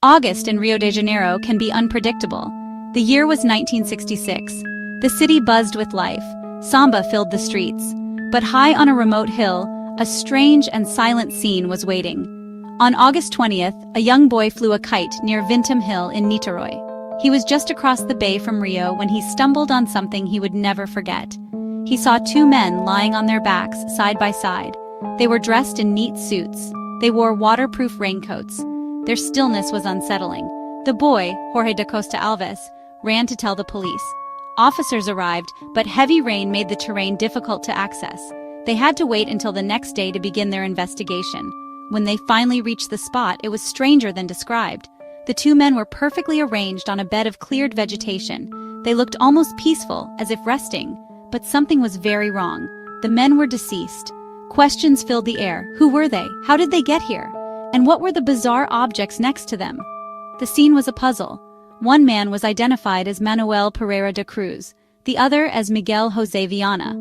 August in Rio de Janeiro can be unpredictable. The year was 1966. The city buzzed with life. Samba filled the streets. But high on a remote hill, a strange and silent scene was waiting. On August 20th, a young boy flew a kite near Vintim Hill in Niterói. He was just across the bay from Rio when he stumbled on something he would never forget. He saw two men lying on their backs side by side. They were dressed in neat suits. They wore waterproof raincoats. Their stillness was unsettling. The boy, Jorge da Costa Alves, ran to tell the police. Officers arrived, but heavy rain made the terrain difficult to access. They had to wait until the next day to begin their investigation. When they finally reached the spot, it was stranger than described. The two men were perfectly arranged on a bed of cleared vegetation. They looked almost peaceful, as if resting. But something was very wrong. The men were deceased. Questions filled the air. Who were they? How did they get here? And what were the bizarre objects next to them? The scene was a puzzle. One man was identified as Manuel Pereira da Cruz, the other as Miguel José Viana.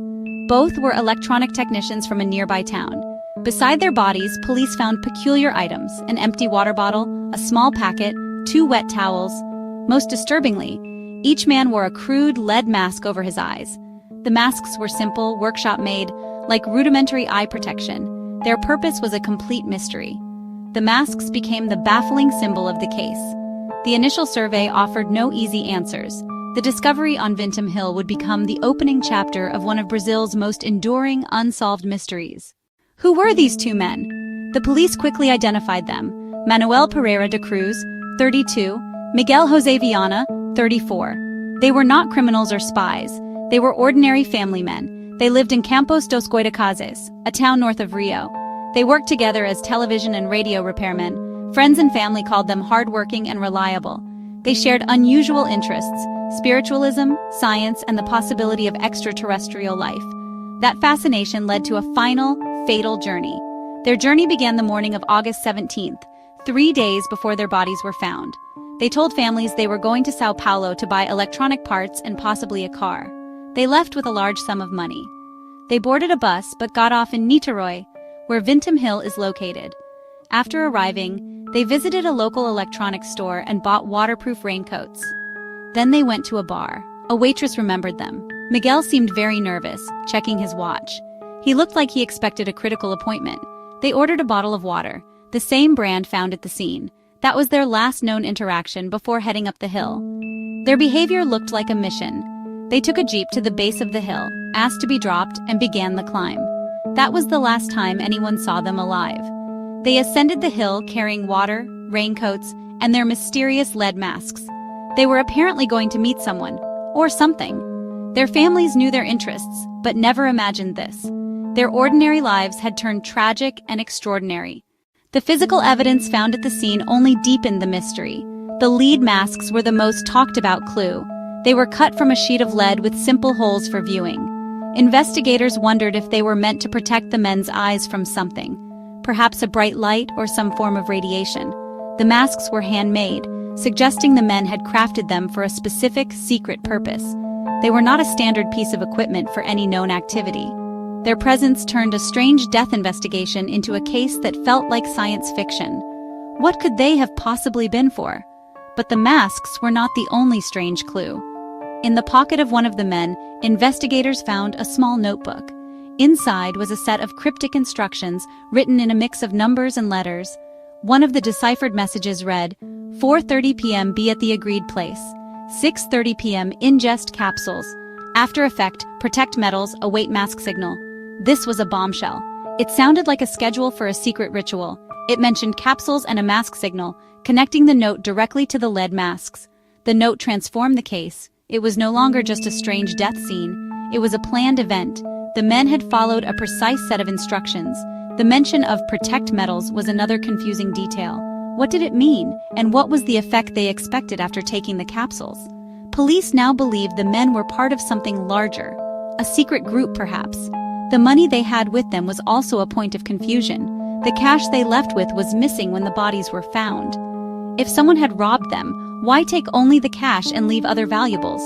Both were electronic technicians from a nearby town. Beside their bodies, police found peculiar items: an empty water bottle, a small packet, 2 wet towels. Most disturbingly, each man wore a crude lead mask over his eyes. The masks were simple, workshop-made, like rudimentary eye protection. Their purpose was a complete mystery. The masks became the baffling symbol of the case. The initial survey offered no easy answers. The discovery on Vintim Hill would become the opening chapter of one of Brazil's most enduring unsolved mysteries. Who were these two men? The police quickly identified them: Manuel Pereira da Cruz, 32, Miguel José Viana, 34. They were not criminals or spies. They were ordinary family men. They lived in Campos dos Goitacazes, a town north of Rio. They worked together as television and radio repairmen. Friends and family called them hardworking and reliable. They shared unusual interests: spiritualism, science, and the possibility of extraterrestrial life. That fascination led to a final, fatal journey. Their journey began the morning of August 17th, 3 days before their bodies were found. They told families they were going to Sao Paulo to buy electronic parts and possibly a car. They left with a large sum of money. They boarded a bus but got off in Niterói, where Vintim Hill is located. After arriving, they visited a local electronics store and bought waterproof raincoats. Then they went to a bar. A waitress remembered them. Miguel seemed very nervous, checking his watch. He looked like he expected a critical appointment. They ordered a bottle of water, the same brand found at the scene. That was their last known interaction before heading up the hill. Their behavior looked like a mission. They took a jeep to the base of the hill, asked to be dropped, and began the climb. That was the last time anyone saw them alive. They ascended the hill carrying water, raincoats, and their mysterious lead masks. They were apparently going to meet someone, or something. Their families knew their interests, but never imagined this. Their ordinary lives had turned tragic and extraordinary. The physical evidence found at the scene only deepened the mystery. The lead masks were the most talked-about clue. They were cut from a sheet of lead with simple holes for viewing. Investigators wondered if they were meant to protect the men's eyes from something, perhaps a bright light or some form of radiation. The masks were handmade, suggesting the men had crafted them for a specific, secret purpose. They were not a standard piece of equipment for any known activity. Their presence turned a strange death investigation into a case that felt like science fiction. What could they have possibly been for? But the masks were not the only strange clue. In the pocket of one of the men, investigators found a small notebook. Inside was a set of cryptic instructions written in a mix of numbers and letters. One of the deciphered messages read, 4:30 p.m. be at the agreed place. 6:30 p.m. ingest capsules. After effect, protect metals, await mask signal. This was a bombshell. It sounded like a schedule for a secret ritual. It mentioned capsules and a mask signal, connecting the note directly to the lead masks. The note transformed the case. It was no longer just a strange death scene. It was a planned event. The men had followed a precise set of instructions. The mention of protect metals was another confusing detail. What did it mean, and what was the effect they expected after taking the capsules? Police now believed the men were part of something larger, a secret group perhaps. The money they had with them was also a point of confusion. The cash they left with was missing when the bodies were found. If someone had robbed them, why take only the cash and leave other valuables?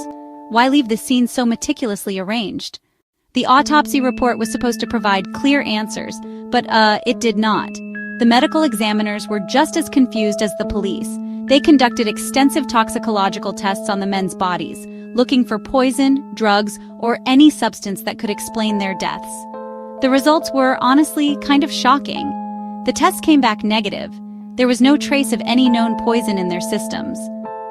Why leave the scene so meticulously arranged? The autopsy report was supposed to provide clear answers, but it did not. the medical examiners were just as confused as the police. They conducted extensive toxicological tests on the men's bodies, looking for poison, drugs, or any substance that could explain their deaths. The results were, honestly, kind of shocking. The tests came back negative. There was no trace of any known poison in their systems.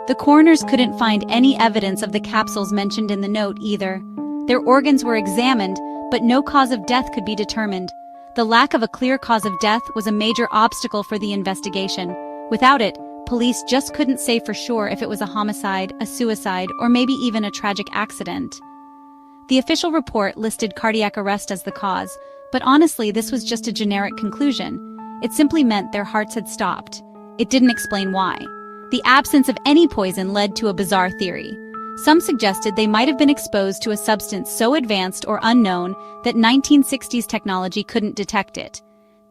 The coroners couldn't find any evidence of the capsules mentioned in the note either. Their organs were examined, but no cause of death could be determined. The lack of a clear cause of death was a major obstacle for the investigation. Without it, police just couldn't say for sure if it was a homicide, a suicide, or maybe even a tragic accident. The official report listed cardiac arrest as the cause, but honestly, this was just a generic conclusion. It simply meant their hearts had stopped. It didn't explain why. The absence of any poison led to a bizarre theory. Some suggested they might have been exposed to a substance so advanced or unknown that 1960s technology couldn't detect it.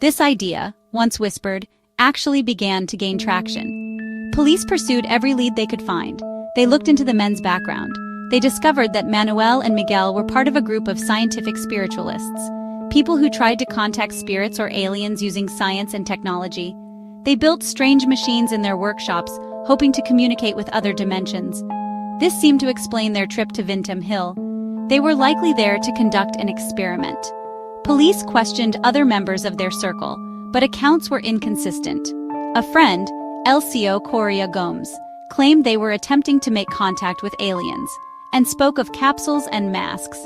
This idea, once whispered, actually began to gain traction. Police pursued every lead they could find. They looked into the men's background. They discovered that Manuel and Miguel were part of a group of scientific spiritualists, people who tried to contact spirits or aliens using science and technology. They built strange machines in their workshops, hoping to communicate with other dimensions. This seemed to explain their trip to Vintim Hill. They were likely there to conduct an experiment. Police questioned other members of their circle, but accounts were inconsistent. A friend, Elcio Correa Gomes, claimed they were attempting to make contact with aliens, and spoke of capsules and masks.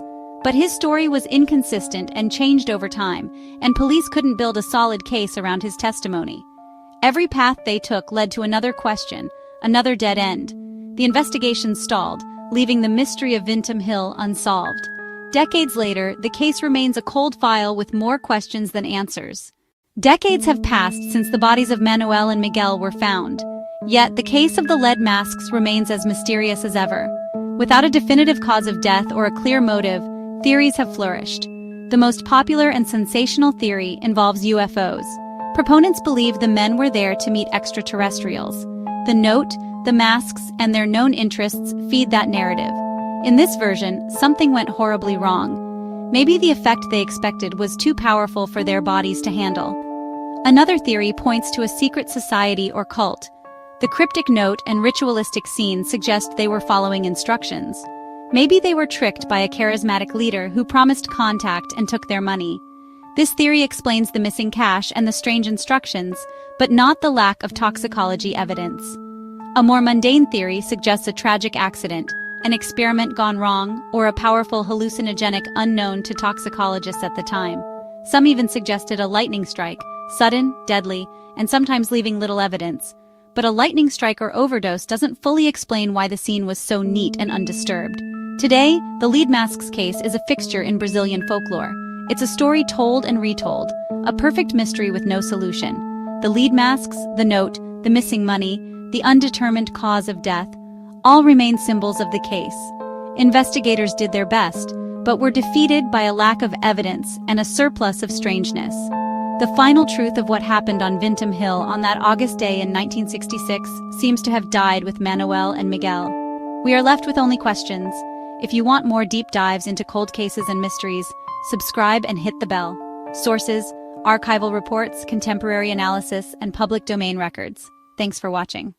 But his story was inconsistent and changed over time, and police couldn't build a solid case around his testimony. Every path they took led to another question, another dead end. The investigation stalled, leaving the mystery of Vintim Hill unsolved. Decades later, the case remains a cold file with more questions than answers. Decades have passed since the bodies of Manuel and Miguel were found. Yet, the case of the lead masks remains as mysterious as ever. Without a definitive cause of death or a clear motive, theories have flourished. The most popular and sensational theory involves UFOs. Proponents believe the men were there to meet extraterrestrials. The note, the masks, and their known interests feed that narrative. In this version, something went horribly wrong. Maybe the effect they expected was too powerful for their bodies to handle. Another theory points to a secret society or cult. The cryptic note and ritualistic scenes suggest they were following instructions. Maybe they were tricked by a charismatic leader who promised contact and took their money. This theory explains the missing cash and the strange instructions, but not the lack of toxicology evidence. A more mundane theory suggests a tragic accident, an experiment gone wrong, or a powerful hallucinogenic unknown to toxicologists at the time. Some even suggested a lightning strike, sudden, deadly, and sometimes leaving little evidence. But a lightning strike or overdose doesn't fully explain why the scene was so neat and undisturbed. Today, the lead masks case is a fixture in Brazilian folklore. It's a story told and retold, a perfect mystery with no solution. The lead masks, the note, the missing money, the undetermined cause of death, all remain symbols of the case. Investigators did their best, but were defeated by a lack of evidence and a surplus of strangeness. The final truth of what happened on Vintim Hill on that August day in 1966 seems to have died with Manuel and Miguel. We are left with only questions. If you want more deep dives into cold cases and mysteries, subscribe and hit the bell. Sources: archival reports, contemporary analysis, and public domain records. Thanks for watching.